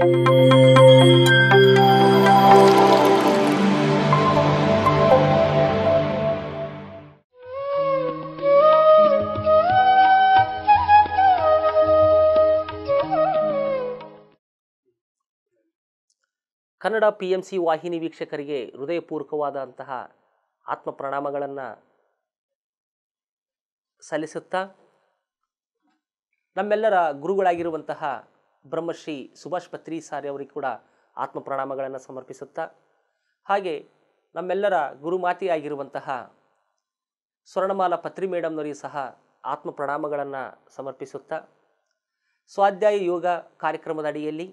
Kannada PMC ವಾಹಿನಿ ವೀಕ್ಷಕರಿಗೆ ಹೃದಯಪೂರ್ವಕವಾದಂತಹ ಆತ್ಮ ಪ್ರಣಾಮಗಳನ್ನು ಸಲ್ಲಿಸುತ್ತಾ ನಮ್ಮೆಲ್ಲರ ಗುರುಗಳಾಗಿರುವಂತಹ ಬ್ರಹ್ಮಶ್ರೀ ಸುಭಾಷ್ ಪತ್ರಿ ಸಾರಿ ಅವರಿಗೆ ಕೂಡ ಆತ್ಮ ಪ್ರಣಾಮಗಳನ್ನು ಸಮರ್ಪಿಸುತ್ತಾ ಹಾಗೆ ನಮ್ಮೆಲ್ಲರ ಗುರುಮಾತೆಯಾಗಿರುವಂತಹ ಸ್ವರ್ಣಮಾಲಾ ಪತ್ರಿ ಮೇಡಮ್ನವರಿಗೆ ಸಹ ಆತ್ಮ ಪ್ರಣಾಮಗಳನ್ನು ಸಮರ್ಪಿಸುತ್ತಾ ಸ್ವಾಧ್ಯಾಯ ಯೋಗ ಕಾರ್ಯಕ್ರಮದ ಅಡಿಯಲ್ಲಿ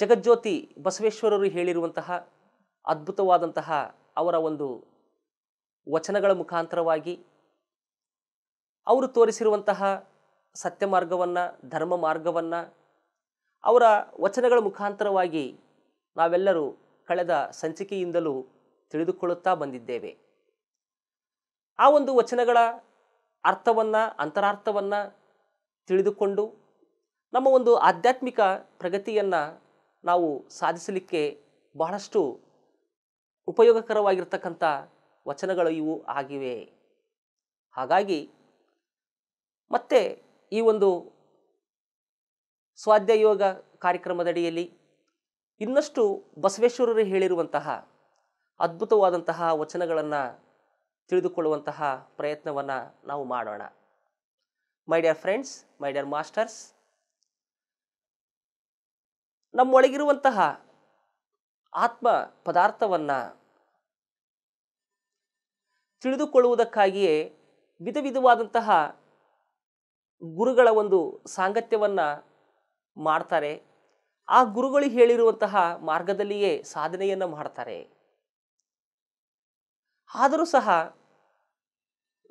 ಜಗಜ್ಯೋತಿ ಬಸವೇಶ್ವರರು ಹೇಳಿರುವಂತಹ ಅದ್ಭುತವಾದಂತಹ ಅವರ ಒಂದು ವಚನಗಳ ಮುಖಾಂತರವಾಗಿ ಅವರು ತೋರಿಸಿರುವಂತಹ ಸತ್ಯ ಮಾರ್ಗವನ್ನು ಧರ್ಮ ಮಾರ್ಗವನ್ನು ಅವರ ವಚನಗಳ ಮುಖಾಂತರವಾಗಿ ನಾವೆಲ್ಲರೂ ಕಳೆದ ಸಂಚಿಕೆಯಿಂದಲೂ ತಿಳಿದುಕೊಳ್ಳುತ್ತಾ ಬಂದಿದ್ದೇವೆ. ಆ ಒಂದು ವಚನಗಳ ಅರ್ಥವನ್ನು ಅಂತರಾರ್ಥವನ್ನು ತಿಳಿದುಕೊಂಡು ನಮ್ಮ ಒಂದು ಆಧ್ಯಾತ್ಮಿಕ ಪ್ರಗತಿಯನ್ನು ನಾವು ಸಾಧಿಸಲಿಕ್ಕೆ ಬಹಳಷ್ಟು ಉಪಯೋಗಕರವಾಗಿರ್ತಕ್ಕಂಥ ವಚನಗಳು ಇವು ಆಗಿವೆ. ಹಾಗಾಗಿ ಮತ್ತೆ ಈ ಒಂದು ಸ್ವಾಧ್ಯಾಯ ಯೋಗ ಕಾರ್ಯಕ್ರಮದಡಿಯಲ್ಲಿ ಇನ್ನಷ್ಟು ಬಸವೇಶ್ವರರು ಹೇಳಿರುವಂತಹ ಅದ್ಭುತವಾದಂತಹ ವಚನಗಳನ್ನು ತಿಳಿದುಕೊಳ್ಳುವಂತಹ ಪ್ರಯತ್ನವನ್ನು ನಾವು ಮಾಡೋಣ. My dear friends, my dear masters, ನಮ್ಮೊಳಗಿರುವಂತಹ ಆತ್ಮ ಪದಾರ್ಥವನ್ನು ತಿಳಿದುಕೊಳ್ಳುವುದಕ್ಕಾಗಿಯೇ ವಿಧ ವಿಧವಾದಂತಹ ಗುರುಗಳ ಒಂದು ಸಾಂಗತ್ಯವನ್ನು ಮಾಡ್ತಾರೆ. ಆ ಗುರುಗಳು ಹೇಳಿರುವಂತಹ ಮಾರ್ಗದಲ್ಲಿಯೇ ಸಾಧನೆಯನ್ನು ಮಾಡ್ತಾರೆ. ಆದರೂ ಸಹ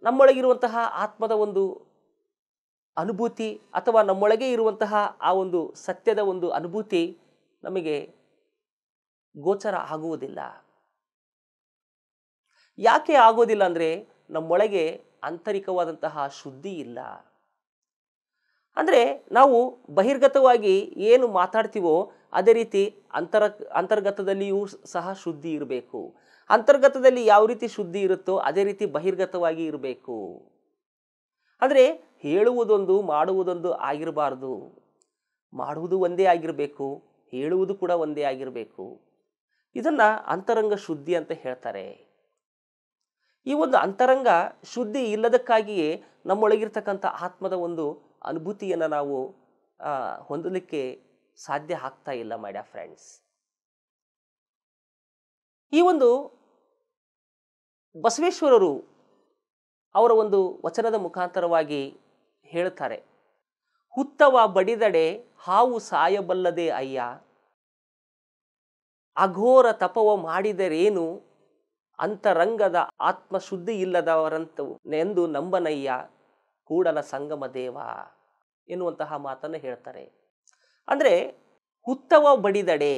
ನಮ್ಮೊಳಗಿರುವಂತಹ ಆತ್ಮದ ಒಂದು ಅನುಭೂತಿ ಅಥವಾ ನಮ್ಮೊಳಗೆ ಇರುವಂತಹ ಆ ಒಂದು ಸತ್ಯದ ಒಂದು ಅನುಭೂತಿ ನಮಗೆ ಗೋಚರ ಆಗುವುದಿಲ್ಲ. ಯಾಕೆ ಆಗೋದಿಲ್ಲ ಅಂದರೆ ನಮ್ಮೊಳಗೆ ಆಂತರಿಕವಾದಂತಹ ಶುದ್ಧಿ ಇಲ್ಲ. ಅಂದರೆ ನಾವು ಬಹಿರ್ಗತವಾಗಿ ಏನು ಮಾತಾಡ್ತೀವೋ ಅದೇ ರೀತಿ ಅಂತರ್ಗತದಲ್ಲಿಯೂ ಸಹ ಶುದ್ಧಿ ಇರಬೇಕು. ಅಂತರ್ಗತದಲ್ಲಿ ಯಾವ ರೀತಿ ಶುದ್ಧಿ ಇರುತ್ತೋ ಅದೇ ರೀತಿ ಬಹಿರ್ಗತವಾಗಿ ಇರಬೇಕು. ಅಂದರೆ ಹೇಳುವುದೊಂದು ಮಾಡುವುದೊಂದು ಆಗಿರಬಾರ್ದು. ಮಾಡುವುದು ಒಂದೇ ಆಗಿರಬೇಕು, ಹೇಳುವುದು ಕೂಡ ಒಂದೇ ಆಗಿರಬೇಕು. ಇದನ್ನು ಅಂತರಂಗ ಶುದ್ಧಿ ಅಂತ ಹೇಳ್ತಾರೆ. ಈ ಒಂದು ಅಂತರಂಗ ಶುದ್ಧಿ ಇಲ್ಲದಕ್ಕಾಗಿಯೇ ನಮ್ಮೊಳಗಿರ್ತಕ್ಕಂಥ ಆತ್ಮದ ಒಂದು ಅನುಭೂತಿಯನ್ನು ನಾವು ಹೊಂದಲಿಕ್ಕೆ ಸಾಧ್ಯ ಆಗ್ತಾ ಇಲ್ಲ ಮೈ ಡಿಯರ್ ಫ್ರೆಂಡ್ಸ್. ಈ ಒಂದು ಬಸವೇಶ್ವರರು ಅವರ ಒಂದು ವಚನದ ಮುಖಾಂತರವಾಗಿ ಹೇಳ್ತಾರೆ, ಹುತ್ತವ ಬಡಿದಡೆ ಹಾವು ಸಾಯಬಲ್ಲದೆ ಅಯ್ಯ, ಅಘೋರ ತಪವ ಮಾಡಿದರೇನು ಅಂತರಂಗದ ಆತ್ಮಶುದ್ಧಿ ಇಲ್ಲದವರಂತು ಎಂದು ನಂಬನಯ್ಯ ಕೂಡಲ ಸಂಗಮ ದೇವ ಎನ್ನುವಂತಹ ಮಾತನ್ನು ಹೇಳ್ತಾರೆ. ಅಂದರೆ ಹುತ್ತವ ಬಡಿದಡೆ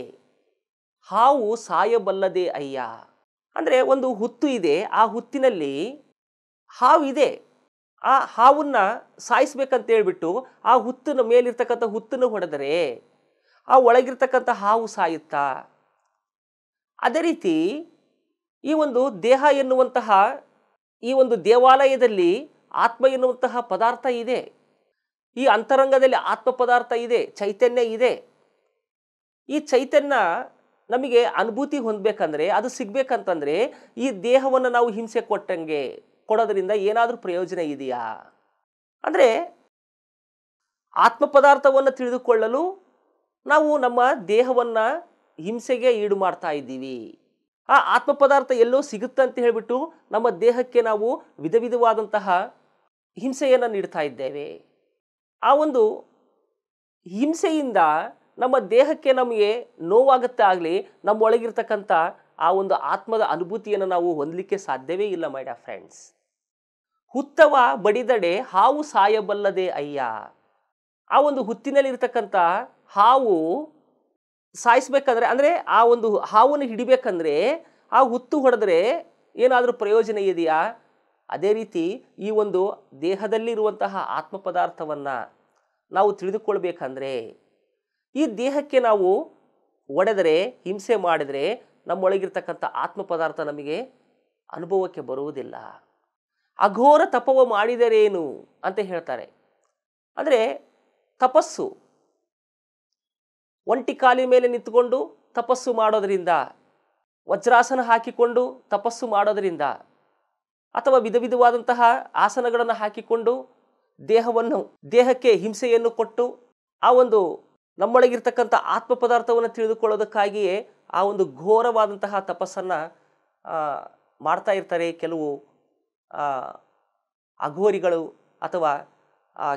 ಹಾವು ಸಾಯಬಲ್ಲದೆ ಅಯ್ಯ, ಅಂದರೆ ಒಂದು ಹುತ್ತು ಇದೆ, ಆ ಹುತ್ತಿನಲ್ಲಿ ಹಾವಿದೆ. ಆ ಹಾವನ್ನ ಸಾಯಿಸ್ಬೇಕಂತ ಹೇಳ್ಬಿಟ್ಟು ಆ ಹುತ್ತಿನ ಮೇಲಿರ್ತಕ್ಕಂಥ ಹುತ್ತನ್ನು ಹೊಡೆದರೆ ಆ ಒಳಗಿರ್ತಕ್ಕಂಥ ಹಾವು ಸಾಯುತ್ತಾ? ಅದೇ ರೀತಿ ಈ ಒಂದು ದೇಹ ಎನ್ನುವಂತಹ ಈ ಒಂದು ದೇವಾಲಯದಲ್ಲಿ ಆತ್ಮ ಎನ್ನುವಂತಹ ಪದಾರ್ಥ ಇದೆ. ಈ ಅಂತರಂಗದಲ್ಲಿ ಆತ್ಮ ಪದಾರ್ಥ ಇದೆ, ಚೈತನ್ಯ ಇದೆ. ಈ ಚೈತನ್ಯ ನಮಗೆ ಅನುಭೂತಿ ಹೊಂದಬೇಕಂದ್ರೆ, ಅದು ಸಿಗ್ಬೇಕಂತಂದ್ರೆ ಈ ದೇಹವನ್ನು ನಾವು ಹಿಂಸೆ ಕೊಡೋದ್ರಿಂದ ಏನಾದರೂ ಪ್ರಯೋಜನ ಇದೆಯಾ? ಅಂದರೆ ಆತ್ಮ ಪದಾರ್ಥವನ್ನು ತಿಳಿದುಕೊಳ್ಳಲು ನಾವು ನಮ್ಮ ದೇಹವನ್ನು ಹಿಂಸೆಗೆ ಈಡು ಮಾಡ್ತಾ ಇದ್ದೀವಿ. ಆ ಆತ್ಮ ಪದಾರ್ಥ ಎಲ್ಲೋ ಸಿಗುತ್ತೆ ಅಂತ ಹೇಳಿಬಿಟ್ಟು ನಮ್ಮ ದೇಹಕ್ಕೆ ನಾವು ವಿಧ ವಿಧವಾದಂತಹ ಹಿಂಸೆಯನ್ನು ನೀಡ್ತಾ ಇದ್ದೇವೆ. ಆ ಒಂದು ಹಿಂಸೆಯಿಂದ ನಮ್ಮ ದೇಹಕ್ಕೆ ನಮಗೆ ನೋವಾಗುತ್ತೆ ಆಗಲಿ, ನಮ್ಮೊಳಗಿರ್ತಕ್ಕಂಥ ಆ ಒಂದು ಆತ್ಮದ ಅನುಭೂತಿಯನ್ನು ನಾವು ಹೊಂದಲಿಕ್ಕೆ ಸಾಧ್ಯವೇ ಇಲ್ಲ ಮೈ ಡಿಯರ್ ಫ್ರೆಂಡ್ಸ್. ಹುತ್ತವ ಬಡಿದಡೆ ಹಾವು ಸಾಯಬಲ್ಲದೆ ಅಯ್ಯ, ಆ ಒಂದು ಹುತ್ತಿನಲ್ಲಿರ್ತಕ್ಕಂಥ ಹಾವು ಸಾಯಿಸ್ಬೇಕಂದ್ರೆ, ಅಂದರೆ ಆ ಒಂದು ಹಾವನ್ನು ಹಿಡಿಬೇಕಂದ್ರೆ ಆ ಹುತ್ತು ಹೊಡೆದ್ರೆ ಏನಾದರೂ ಪ್ರಯೋಜನ ಇದೆಯಾ? ಅದೇ ರೀತಿ ಈ ಒಂದು ದೇಹದಲ್ಲಿರುವಂತಹ ಆತ್ಮ ಪದಾರ್ಥವನ್ನು ನಾವು ತಿಳಿದುಕೊಳ್ಬೇಕಂದ್ರೆ ಈ ದೇಹಕ್ಕೆ ನಾವು ಒಡೆದರೆ, ಹಿಂಸೆ ಮಾಡಿದರೆ ನಮ್ಮೊಳಗಿರ್ತಕ್ಕಂಥ ಆತ್ಮ ಪದಾರ್ಥ ನಮಗೆ ಅನುಭವಕ್ಕೆ ಬರುವುದಿಲ್ಲ. ಅಘೋರ ತಪವ ಮಾಡಿದರೇನು ಅಂತ ಹೇಳ್ತಾರೆ. ಅಂದರೆ ತಪಸ್ಸು, ಒಂಟಿ ಕಾಲಿನ ಮೇಲೆ ನಿಂತುಕೊಂಡು ತಪಸ್ಸು ಮಾಡೋದರಿಂದ, ವಜ್ರಾಸನ ಹಾಕಿಕೊಂಡು ತಪಸ್ಸು ಮಾಡೋದರಿಂದ, ಅಥವಾ ವಿಧ ವಿಧವಾದಂತಹ ಆಸನಗಳನ್ನು ಹಾಕಿಕೊಂಡು ದೇಹಕ್ಕೆ ಹಿಂಸೆಯನ್ನು ಕೊಟ್ಟು ಆ ಒಂದು ನಮ್ಮೊಳಗಿರ್ತಕ್ಕಂಥ ಆತ್ಮ ಪದಾರ್ಥವನ್ನು ತಿಳಿದುಕೊಳ್ಳೋದಕ್ಕಾಗಿಯೇ ಆ ಒಂದು ಘೋರವಾದಂತಹ ತಪಸ್ಸನ್ನು ಮಾಡ್ತಾ ಇರ್ತಾರೆ ಕೆಲವು ಅಘೋರಿಗಳು ಅಥವಾ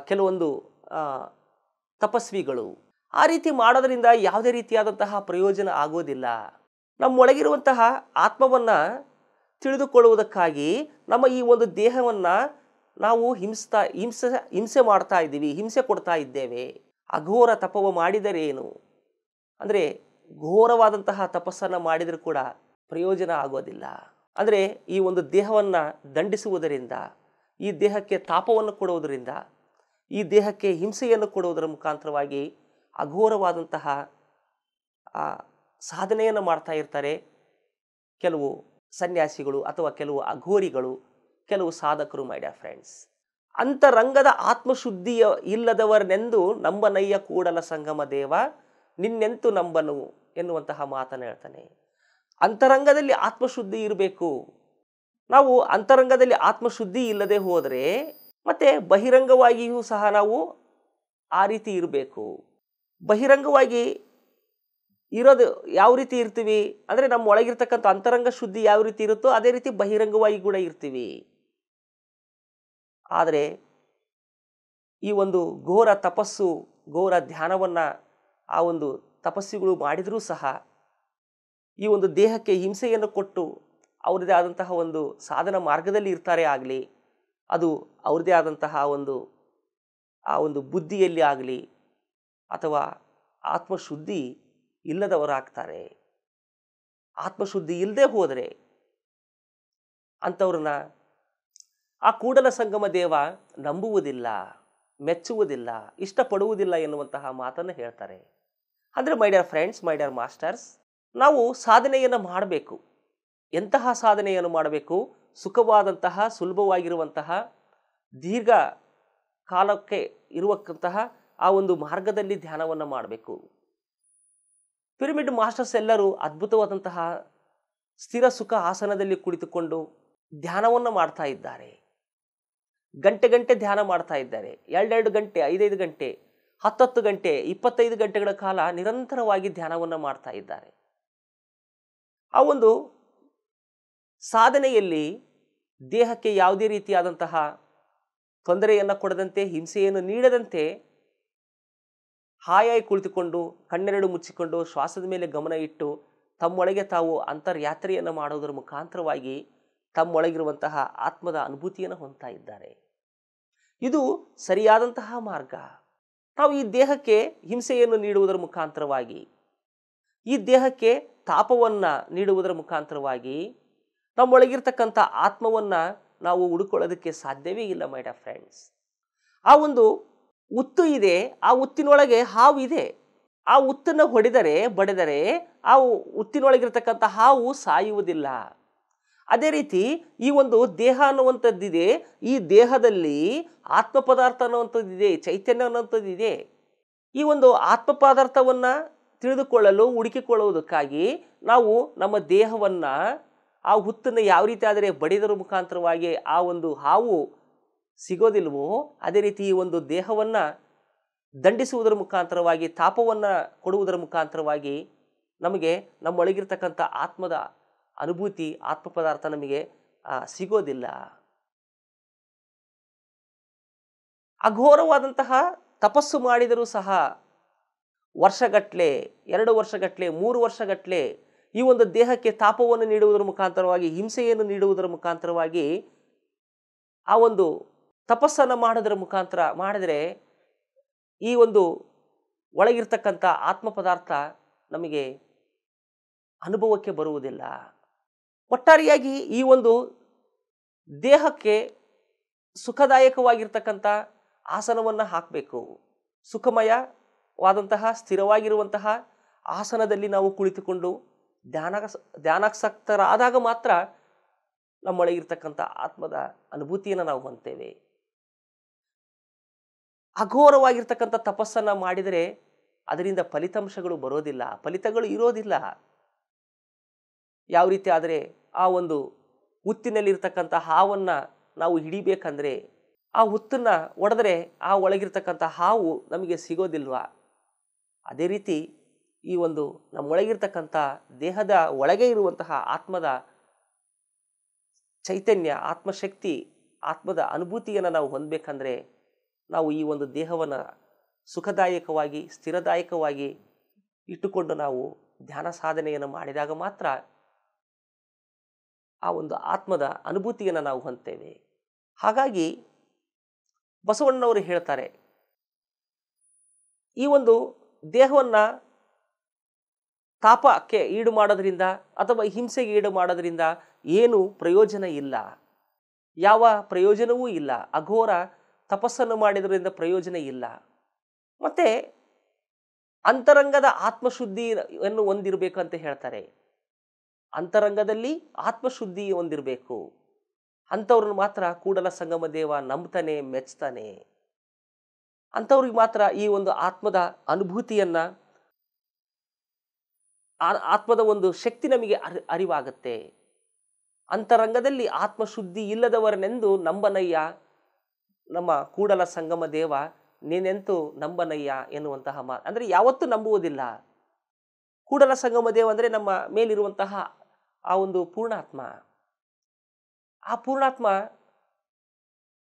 ಕೆಲವೊಂದು ತಪಸ್ವಿಗಳು. ಆ ರೀತಿ ಮಾಡೋದರಿಂದ ಯಾವುದೇ ರೀತಿಯಾದಂತಹ ಪ್ರಯೋಜನ ಆಗೋದಿಲ್ಲ. ನಮ್ಮೊಳಗಿರುವಂತಹ ಆತ್ಮವನ್ನು ತಿಳಿದುಕೊಳ್ಳುವುದಕ್ಕಾಗಿ ನಮ್ಮ ಈ ಒಂದು ದೇಹವನ್ನು ನಾವು ಹಿಂಸೆ ಮಾಡ್ತಾ ಇದ್ದೀವಿ, ಹಿಂಸೆ ಕೊಡ್ತಾ ಇದ್ದೇವೆ. ಅಘೋರ ತಪವ ಮಾಡಿದರೇನು ಅಂದರೆ ಘೋರವಾದಂತಹ ತಪಸ್ಸನ್ನು ಮಾಡಿದರೂ ಕೂಡ ಪ್ರಯೋಜನ ಆಗೋದಿಲ್ಲ. ಅಂದರೆ ಈ ಒಂದು ದೇಹವನ್ನು ದಂಡಿಸುವುದರಿಂದ, ಈ ದೇಹಕ್ಕೆ ತಾಪವನ್ನು ಕೊಡುವುದರಿಂದ, ಈ ದೇಹಕ್ಕೆ ಹಿಂಸೆಯನ್ನು ಕೊಡುವುದರ ಮುಖಾಂತರವಾಗಿ ಅಘೋರವಾದಂತಹ ಸಾಧನೆಯನ್ನು ಮಾಡ್ತಾ ಇರ್ತಾರೆ ಕೆಲವು ಸನ್ಯಾಸಿಗಳು ಅಥವಾ ಕೆಲವು ಅಘೋರಿಗಳು, ಕೆಲವು ಸಾಧಕರು. ಮೈ ಡಿಯರ್ ಫ್ರೆಂಡ್ಸ್, ಅಂತರಂಗದ ಆತ್ಮಶುದ್ಧಿಯ ಇಲ್ಲದವರನೆಂದು ನಂಬನಯ್ಯ ಕೂಡಲ ಸಂಗಮ ದೇವ, ನಿನ್ನೆಂತು ನಂಬನು ಎನ್ನುವಂತಹ ಮಾತನ್ನು ಹೇಳ್ತಾನೆ. ಅಂತರಂಗದಲ್ಲಿ ಆತ್ಮಶುದ್ಧಿ ಇರಬೇಕು. ನಾವು ಅಂತರಂಗದಲ್ಲಿ ಆತ್ಮಶುದ್ಧಿ ಇಲ್ಲದೆ ಹೋದರೆ ಮತ್ತೆ ಬಹಿರಂಗವಾಗಿಯೂ ಸಹ ನಾವು ಆ ರೀತಿ ಇರಬೇಕು. ಬಹಿರಂಗವಾಗಿ ಇರೋದು ಯಾವ ರೀತಿ ಇರ್ತೀವಿ ಅಂದರೆ ನಮ್ಮ ಒಳಗಿರ್ತಕ್ಕಂಥ ಅಂತರಂಗ ಶುದ್ಧಿ ಯಾವ ರೀತಿ ಇರುತ್ತೋ ಅದೇ ರೀತಿ ಬಹಿರಂಗವಾಗಿ ಕೂಡ ಇರ್ತೀವಿ. ಆದರೆ ಈ ಒಂದು ಘೋರ ತಪಸ್ಸು, ಘೋರ ಧ್ಯಾನವನ್ನು ಆ ಒಂದು ತಪಸ್ಸಿಗಳು ಮಾಡಿದರೂ ಸಹ ಈ ಒಂದು ದೇಹಕ್ಕೆ ಹಿಂಸೆಯನ್ನು ಕೊಟ್ಟು ಅವ್ರದ್ದೇ ಆದಂತಹ ಒಂದು ಸಾಧನ ಮಾರ್ಗದಲ್ಲಿ ಇರ್ತಾರೆ ಆಗಲಿ, ಅದು ಅವ್ರದ್ದೇ ಆದಂತಹ ಆ ಒಂದು ಬುದ್ಧಿಯಲ್ಲಿ ಆಗಲಿ ಅಥವಾ ಆತ್ಮಶುದ್ಧಿ ಇಲ್ಲದವರಾಗ್ತಾರೆ. ಆತ್ಮಶುದ್ಧಿ ಇಲ್ಲದೆ ಹೋದರೆ ಅಂಥವ್ರನ್ನ ಆ ಕೂಡಲ ಸಂಗಮ ದೇವ ನಂಬುವುದಿಲ್ಲ, ಮೆಚ್ಚುವುದಿಲ್ಲ, ಇಷ್ಟಪಡುವುದಿಲ್ಲ ಎನ್ನುವಂತಹ ಮಾತನ್ನು ಹೇಳ್ತಾರೆ. ಅಂದರೆ ಮೈ dear friends, my dear masters, ನಾವು ಸಾಧನೆಯನ್ನು ಮಾಡಬೇಕು. ಎಂತಹ ಸಾಧನೆಯನ್ನು ಮಾಡಬೇಕು? ಸುಖವಾದಂತಹ, ಸುಲಭವಾಗಿರುವಂತಹ, ದೀರ್ಘ ಕಾಲಕ್ಕೆ ಇರುವಂತಹ ಆ ಒಂದು ಮಾರ್ಗದಲ್ಲಿ ಧ್ಯಾನವನ್ನು ಮಾಡಬೇಕು. ಪಿರಮಿಡ್ ಮಾಸ್ಟರ್ಸ್ ಎಲ್ಲರೂ ಅದ್ಭುತವಾದಂತಹ ಸ್ಥಿರ ಸುಖ ಆಸನದಲ್ಲಿ ಕುಳಿತುಕೊಂಡು ಧ್ಯಾನವನ್ನು ಮಾಡ್ತಾ ಇದ್ದಾರೆ. ಗಂಟೆ ಗಂಟೆ ಧ್ಯಾನ ಮಾಡ್ತಾ ಇದ್ದಾರೆ. 2 ಗಂಟೆ, 5 ಗಂಟೆ, 10 ಗಂಟೆ, 25 ಗಂಟೆಗಳ ಕಾಲ ನಿರಂತರವಾಗಿ ಧ್ಯಾನವನ್ನು ಮಾಡ್ತಾ ಇದ್ದಾರೆ. ಆ ಒಂದು ಸಾಧನೆಯಲ್ಲಿ ದೇಹಕ್ಕೆ ಯಾವುದೇ ರೀತಿಯಾದಂತಹ ತೊಂದರೆಯನ್ನು ಕೊಡದಂತೆ, ಹಿಂಸೆಯನ್ನು ನೀಡದಂತೆ ಹಾಯಾಗಿ ಕುಳಿತುಕೊಂಡು ಕಣ್ಣೆರಡು ಮುಚ್ಚಿಕೊಂಡು ಶ್ವಾಸದ ಮೇಲೆ ಗಮನ ಇಟ್ಟು ತಮ್ಮೊಳಗೆ ತಾವು ಅಂತರ್ಯಾತ್ರೆಯನ್ನು ಮಾಡೋದರ ಮುಖಾಂತರವಾಗಿ ತಮ್ಮೊಳಗಿರುವಂತಹ ಆತ್ಮದ ಅನುಭೂತಿಯನ್ನು ಹೊಂದ್ತಾ ಇದ್ದಾರೆ. ಇದು ಸರಿಯಾದಂತಹ ಮಾರ್ಗ. ನಾವು ಈ ದೇಹಕ್ಕೆ ಹಿಂಸೆಯನ್ನು ನೀಡುವುದರ ಮುಖಾಂತರವಾಗಿ, ಈ ದೇಹಕ್ಕೆ ತಾಪವನ್ನು ನೀಡುವುದರ ಮುಖಾಂತರವಾಗಿ ನಮ್ಮೊಳಗಿರ್ತಕ್ಕಂಥ ಆತ್ಮವನ್ನು ನಾವು ಹುಡುಕೊಳ್ಳೋದಕ್ಕೆ ಸಾಧ್ಯವೇ ಇಲ್ಲ. ಮೈ ಡಿಯರ್ ಫ್ರೆಂಡ್ಸ್, ಆ ಒಂದು ಹುತ್ತು ಇದೆ, ಆ ಹುತ್ತಿನೊಳಗೆ ಹಾವು ಇದೆ. ಆ ಹುತ್ತನ್ನು ಬಡಿದರೆ ಆ ಹುತ್ತಿನೊಳಗಿರ್ತಕ್ಕಂಥ ಹಾವು ಸಾಯುವುದಿಲ್ಲ. ಅದೇ ರೀತಿ ಈ ಒಂದು ದೇಹ ಅನ್ನುವಂಥದ್ದಿದೆ, ಈ ದೇಹದಲ್ಲಿ ಆತ್ಮ ಪದಾರ್ಥ ಅನ್ನುವಂಥದ್ದಿದೆ, ಚೈತನ್ಯ ಅನ್ನುವಂಥದ್ದಿದೆ. ಈ ಒಂದು ಆತ್ಮ ಪದಾರ್ಥವನ್ನು ತಿಳಿದುಕೊಳ್ಳಲು, ಹುಡುಕಿಕೊಳ್ಳುವುದಕ್ಕಾಗಿ ನಾವು ನಮ್ಮ ದೇಹವನ್ನು, ಆ ಹುತ್ತನ್ನು ಯಾವ ರೀತಿ ಆದರೆ ಬಡಿದರ ಮುಖಾಂತರವಾಗಿ ಆ ಒಂದು ಹಾವು ಸಿಗೋದಿಲ್ವೋ, ಅದೇ ರೀತಿ ಈ ಒಂದು ದೇಹವನ್ನು ದಂಡಿಸುವುದರ ಮುಖಾಂತರವಾಗಿ, ತಾಪವನ್ನು ಕೊಡುವುದರ ಮುಖಾಂತರವಾಗಿ ನಮಗೆ ನಮ್ಮೊಳಗಿರ್ತಕ್ಕಂಥ ಆತ್ಮದ ಅನುಭೂತಿ, ಆತ್ಮ ಪದಾರ್ಥ ನಮಗೆ ಸಿಗೋದಿಲ್ಲ. ಅಘೋರವಾದಂತಹ ತಪಸ್ಸು ಮಾಡಿದರೂ ಸಹ ವರ್ಷಗಟ್ಟಲೆ, 2 ವರ್ಷಗಟ್ಟಲೆ, 3 ವರ್ಷಗಟ್ಟಲೆ ಈ ಒಂದು ದೇಹಕ್ಕೆ ತಾಪವನ್ನು ನೀಡುವುದರ ಮುಖಾಂತರವಾಗಿ, ಹಿಂಸೆಯನ್ನು ನೀಡುವುದರ ಮುಖಾಂತರವಾಗಿ ಆ ಒಂದು ತಪಸ್ಸನ್ನು ಮಾಡಿದರೆ ಈ ಒಂದು ಒಳಗಿರ್ತಕ್ಕಂಥ ಆತ್ಮ ಪದಾರ್ಥ ನಮಗೆ ಅನುಭವಕ್ಕೆ ಬರುವುದಿಲ್ಲ. ಒಟ್ಟಾರೆಯಾಗಿ ಈ ಒಂದು ದೇಹಕ್ಕೆ ಸುಖದಾಯಕವಾಗಿರ್ತಕ್ಕಂಥ ಆಸನವನ್ನು ಹಾಕಬೇಕು. ಸುಖಮಯ ವಾದಂತಹ ಸ್ಥಿರವಾಗಿರುವಂತಹ ಆಸನದಲ್ಲಿ ನಾವು ಕುಳಿತುಕೊಂಡು ಧ್ಯಾನಾಸಕ್ತರಾದಾಗ ಮಾತ್ರ ನಮ್ಮೊಳಗಿರ್ತಕ್ಕಂಥ ಆತ್ಮದ ಅನುಭೂತಿಯನ್ನು ನಾವು ಹೊಂದ್ತೇವೆ. ಅಘೋರವಾಗಿರ್ತಕ್ಕಂಥ ತಪಸ್ಸನ್ನು ಮಾಡಿದರೆ ಅದರಿಂದ ಫಲಿತಾಂಶಗಳು ಬರೋದಿಲ್ಲ, ಫಲಿತಗಳು ಇರೋದಿಲ್ಲ. ಯಾವ ರೀತಿ ಆದರೆ ಆ ಒಂದು ಹುತ್ತಿನಲ್ಲಿರ್ತಕ್ಕಂಥ ಹಾವನ್ನು ನಾವು ಹಿಡಿಬೇಕಂದ್ರೆ ಆ ಹುತ್ತನ್ನು ಒಡೆದ್ರೆ ಆ ಒಳಗಿರ್ತಕ್ಕಂಥ ಹಾವು ನಮಗೆ ಸಿಗೋದಿಲ್ವಾ? ಅದೇ ರೀತಿ ಈ ಒಂದು ನಮ್ಮೊಳಗಿರ್ತಕ್ಕಂಥ ದೇಹದ ಒಳಗೆ ಇರುವಂತಹ ಆತ್ಮದ ಚೈತನ್ಯ, ಆತ್ಮಶಕ್ತಿ, ಆತ್ಮದ ಅನುಭೂತಿಯನ್ನು ನಾವು ಹೊಂದಬೇಕಂದ್ರೆ ನಾವು ಈ ಒಂದು ದೇಹವನ್ನು ಸುಖದಾಯಕವಾಗಿ ಸ್ಥಿರದಾಯಕವಾಗಿ ಇಟ್ಟುಕೊಂಡು ನಾವು ಧ್ಯಾನ ಸಾಧನೆಯನ್ನು ಮಾಡಿದಾಗ ಮಾತ್ರ ಆ ಒಂದು ಆತ್ಮದ ಅನುಭೂತಿಯನ್ನು ನಾವು ಹೊಂದ್ತೇವೆ. ಹಾಗಾಗಿ ಬಸವಣ್ಣನವರು ಹೇಳ್ತಾರೆ, ಈ ಒಂದು ದೇಹವನ್ನು ತಾಪಕ್ಕೆ ಈಡು ಮಾಡೋದ್ರಿಂದ ಅಥವಾ ಹಿಂಸೆಗೆ ಈಡು ಮಾಡೋದ್ರಿಂದ ಏನು ಪ್ರಯೋಜನ ಇಲ್ಲ, ಯಾವ ಪ್ರಯೋಜನವೂ ಇಲ್ಲ. ಅಘೋರ ತಪಸ್ಸನ್ನು ಮಾಡಿದ್ರಿಂದ ಪ್ರಯೋಜನ ಇಲ್ಲ. ಮತ್ತೆ ಅಂತರಂಗದ ಆತ್ಮಶುದ್ಧಿಯನ್ನು ಹೊಂದಿರಬೇಕು ಅಂತ ಹೇಳ್ತಾರೆ. ಅಂತರಂಗದಲ್ಲಿ ಆತ್ಮಶುದ್ಧಿ ಹೊಂದಿರಬೇಕು. ಅಂಥವ್ರನ್ನ ಮಾತ್ರ ಕೂಡಲ ಸಂಗಮ ದೇವ ನಂಬ್ತಾನೆ, ಮೆಚ್ತಾನೆ. ಅಂಥವ್ರಿಗೆ ಮಾತ್ರ ಈ ಒಂದು ಆತ್ಮದ ಅನುಭೂತಿಯನ್ನ, ಆತ್ಮದ ಒಂದು ಶಕ್ತಿ ನಮಗೆ ಅರಿವಾಗುತ್ತೆ. ಅಂತರಂಗದಲ್ಲಿ ಆತ್ಮಶುದ್ಧಿ ಇಲ್ಲದವರನೆಂದು ನಂಬನಯ್ಯ ನಮ್ಮ ಕೂಡಲ ಸಂಗಮ ದೇವ, ನೀನೆಂತೂ ನಂಬನಯ್ಯ ಎನ್ನುವಂತಹ ಮಾತು. ಅಂದರೆ ಯಾವತ್ತೂ ನಂಬುವುದಿಲ್ಲ. ಕೂಡಲ ಸಂಗಮ ದೇವ ಅಂದರೆ ನಮ್ಮ ಮೇಲಿರುವಂತಹ ಆ ಒಂದು ಪೂರ್ಣಾತ್ಮ. ಆ ಪೂರ್ಣಾತ್ಮ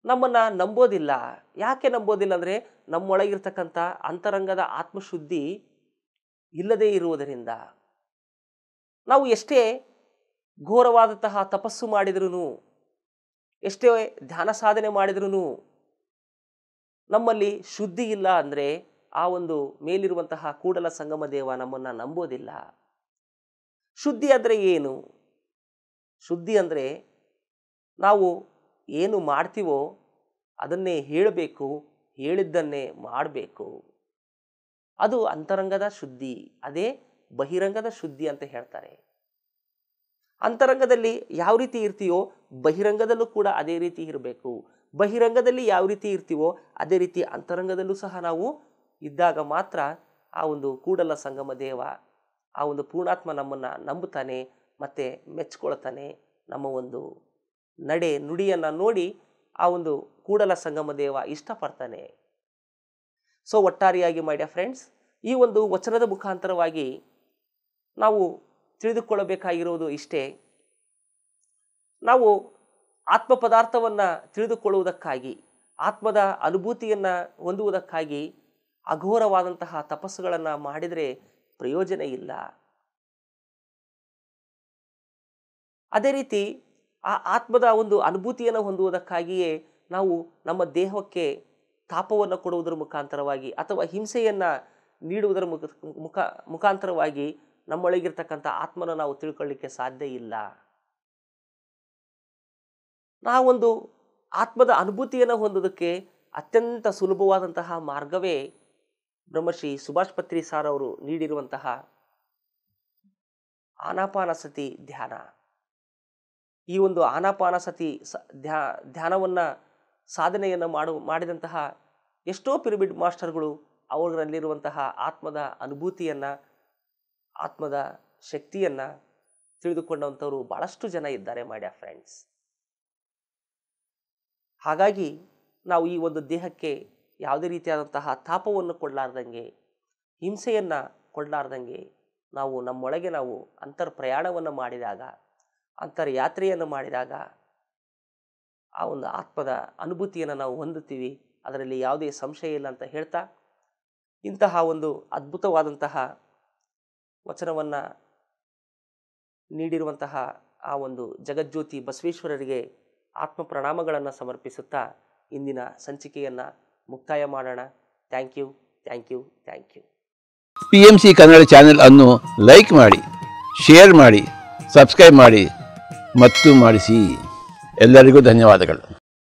ನಮ್ಮನ್ನು ನಂಬೋದಿಲ್ಲ. ಯಾಕೆ ನಂಬೋದಿಲ್ಲ ಅಂದರೆ ನಮ್ಮೊಳಗಿರ್ತಕ್ಕಂಥ ಅಂತರಂಗದ ಆತ್ಮಶುದ್ಧಿ ಇಲ್ಲದೇ ಇರುವುದರಿಂದ. ನಾವು ಎಷ್ಟೇ ಘೋರವಾದಂತಹ ತಪಸ್ಸು ಮಾಡಿದ್ರೂ, ಎಷ್ಟೇ ಧ್ಯಾನ ಸಾಧನೆ ಮಾಡಿದ್ರೂ ನಮ್ಮಲ್ಲಿ ಶುದ್ಧಿ ಇಲ್ಲ ಅಂದರೆ ಆ ಒಂದು ಮೇಲಿರುವಂತಹ ಕೂಡಲ ಸಂಗಮ ದೇವ ನಮ್ಮನ್ನು ನಂಬೋದಿಲ್ಲ. ಶುದ್ಧಿ ಅಂದರೆ ಏನು? ಶುದ್ಧಿ ಅಂದರೆ ನಾವು ಏನು ಮಾಡ್ತೀವೋ ಅದನ್ನೇ ಹೇಳಬೇಕು, ಹೇಳಿದ್ದನ್ನೇ ಮಾಡಬೇಕು. ಅದು ಅಂತರಂಗದ ಶುದ್ಧಿ. ಅದೇ ಬಹಿರಂಗದ ಶುದ್ಧಿ ಅಂತ ಹೇಳ್ತಾರೆ. ಅಂತರಂಗದಲ್ಲಿ ಯಾವ ರೀತಿ ಇರ್ತೀವೋ ಬಹಿರಂಗದಲ್ಲೂ ಕೂಡ ಅದೇ ರೀತಿ ಇರಬೇಕು. ಬಹಿರಂಗದಲ್ಲಿ ಯಾವ ರೀತಿ ಇರ್ತೀವೋ ಅದೇ ರೀತಿ ಅಂತರಂಗದಲ್ಲೂ ಸಹ ನಾವು ಇದ್ದಾಗ ಮಾತ್ರ ಆ ಒಂದು ಕೂಡಲ ಸಂಗಮ ದೇವ, ಆ ಒಂದು ಪೂರ್ಣಾತ್ಮ ನಮ್ಮನ್ನು ನಂಬುತ್ತಾನೆ, ಮತ್ತೆ ಮೆಚ್ಕೊಳ್ತಾನೆ. ನಮ್ಮ ಒಂದು ನಡೆ ನುಡಿಯನ್ನು ನೋಡಿ ಆ ಒಂದು ಕೂಡಲ ಸಂಗಮ ದೇವ ಇಷ್ಟಪಡ್ತಾನೆ. ಸೊ ಒಟ್ಟಾರೆಯಾಗಿ ಮೈ ಡಿಯರ್ ಫ್ರೆಂಡ್ಸ್, ಈ ಒಂದು ವಚನದ ಮುಖಾಂತರವಾಗಿ ನಾವು ತಿಳಿದುಕೊಳ್ಳಬೇಕಾಗಿರುವುದು ಇಷ್ಟೇ. ನಾವು ಆತ್ಮ ಪದಾರ್ಥವನ್ನು ತಿಳಿದುಕೊಳ್ಳುವುದಕ್ಕಾಗಿ, ಆತ್ಮದ ಅನುಭೂತಿಯನ್ನು ಹೊಂದುವುದಕ್ಕಾಗಿ ಅಘೋರವಾದಂತಹ ತಪಸ್ಸುಗಳನ್ನು ಮಾಡಿದರೆ ಪ್ರಯೋಜನ ಇಲ್ಲ. ಅದೇ ರೀತಿ ಆ ಆತ್ಮದ ಒಂದು ಅನುಭೂತಿಯನ್ನು ಹೊಂದುವುದಕ್ಕಾಗಿಯೇ ನಾವು ನಮ್ಮ ದೇಹಕ್ಕೆ ತಾಪವನ್ನು ಕೊಡುವುದರ ಮುಖಾಂತರವಾಗಿ ಅಥವಾ ಹಿಂಸೆಯನ್ನು ನೀಡುವುದರ ಮುಖಾಂತರವಾಗಿ ನಮ್ಮೊಳಗಿರ್ತಕ್ಕಂಥ ಆತ್ಮನ ನಾವು ತಿಳ್ಕೊಳ್ಳಿಕ್ಕೆ ಸಾಧ್ಯ ಇಲ್ಲ. ನಾವೊಂದು ಆತ್ಮದ ಅನುಭೂತಿಯನ್ನು ಹೊಂದೋದಕ್ಕೆ ಅತ್ಯಂತ ಸುಲಭವಾದಂತಹ ಮಾರ್ಗವೇ ಬ್ರಹ್ಮಶ್ರೀ ಸುಭಾಷ್ ಪತ್ರಿ ಸಾರ್ ಅವರು ನೀಡಿರುವಂತಹ ಆನಾಪಾನಸತಿ ಧ್ಯಾನ. ಈ ಒಂದು ಆನಾಪಾನಸತಿ ಧ್ಯಾನವನ್ನು ಸಾಧನೆಯನ್ನು ಮಾಡಿದಂತಹ ಎಷ್ಟೋ ಪಿರಮಿಡ್ ಮಾಸ್ಟರ್ಗಳು ಅವರಲ್ಲಿರುವಂತಹ ಆತ್ಮದ ಅನುಭೂತಿಯನ್ನು, ಆತ್ಮದ ಶಕ್ತಿಯನ್ನು ತಿಳಿದುಕೊಂಡಂಥವರು ಬಹಳಷ್ಟು ಜನ ಇದ್ದಾರೆ ಮೈ ಡಿಯರ್ ಫ್ರೆಂಡ್ಸ್. ಹಾಗಾಗಿ ನಾವು ಈ ಒಂದು ದೇಹಕ್ಕೆ ಯಾವುದೇ ರೀತಿಯಾದಂತಹ ತಾಪವನ್ನು ಕೊಡಲಾರ್ದಂಗೆ, ಹಿಂಸೆಯನ್ನು ಕೊಡಲಾರ್ದಂಗೆ ನಾವು ನಮ್ಮೊಳಗೆ ನಾವು ಪ್ರಯಾಣವನ್ನು ಮಾಡಿದಾಗ, ಯಾತ್ರೆಯನ್ನು ಮಾಡಿದಾಗ ಆ ಒಂದು ಆತ್ಮದ ಅನುಭೂತಿಯನ್ನು ನಾವು ಹೊಂದುತ್ತೀವಿ. ಅದರಲ್ಲಿ ಯಾವುದೇ ಸಂಶಯ ಇಲ್ಲ ಅಂತ ಹೇಳ್ತಾ, ಇಂತಹ ಒಂದು ಅದ್ಭುತವಾದಂತಹ ವಚನವನ್ನು ನೀಡಿರುವಂತಹ ಆ ಒಂದು ಜಗಜ್ಯೋತಿ ಬಸವೇಶ್ವರರಿಗೆ ಆತ್ಮ ಪ್ರಣಾಮಗಳನ್ನು ಸಮರ್ಪಿಸುತ್ತಾ ಇಂದಿನ ಸಂಚಿಕೆಯನ್ನು ಮುಕ್ತಾಯ ಮಾಡೋಣ. Thank you, thank you, thank you. PMC Kannada channel ಅನ್ನು ಲೈಕ್ ಮಾಡಿ, ಶೇರ್ ಮಾಡಿ, ಸಬ್ಸ್ಕ್ರೈಬ್ ಮಾಡಿ ಮತ್ತು ಮಾಡಿಸಿ. ಎಲ್ಲರಿಗೂ ಧನ್ಯವಾದಗಳು.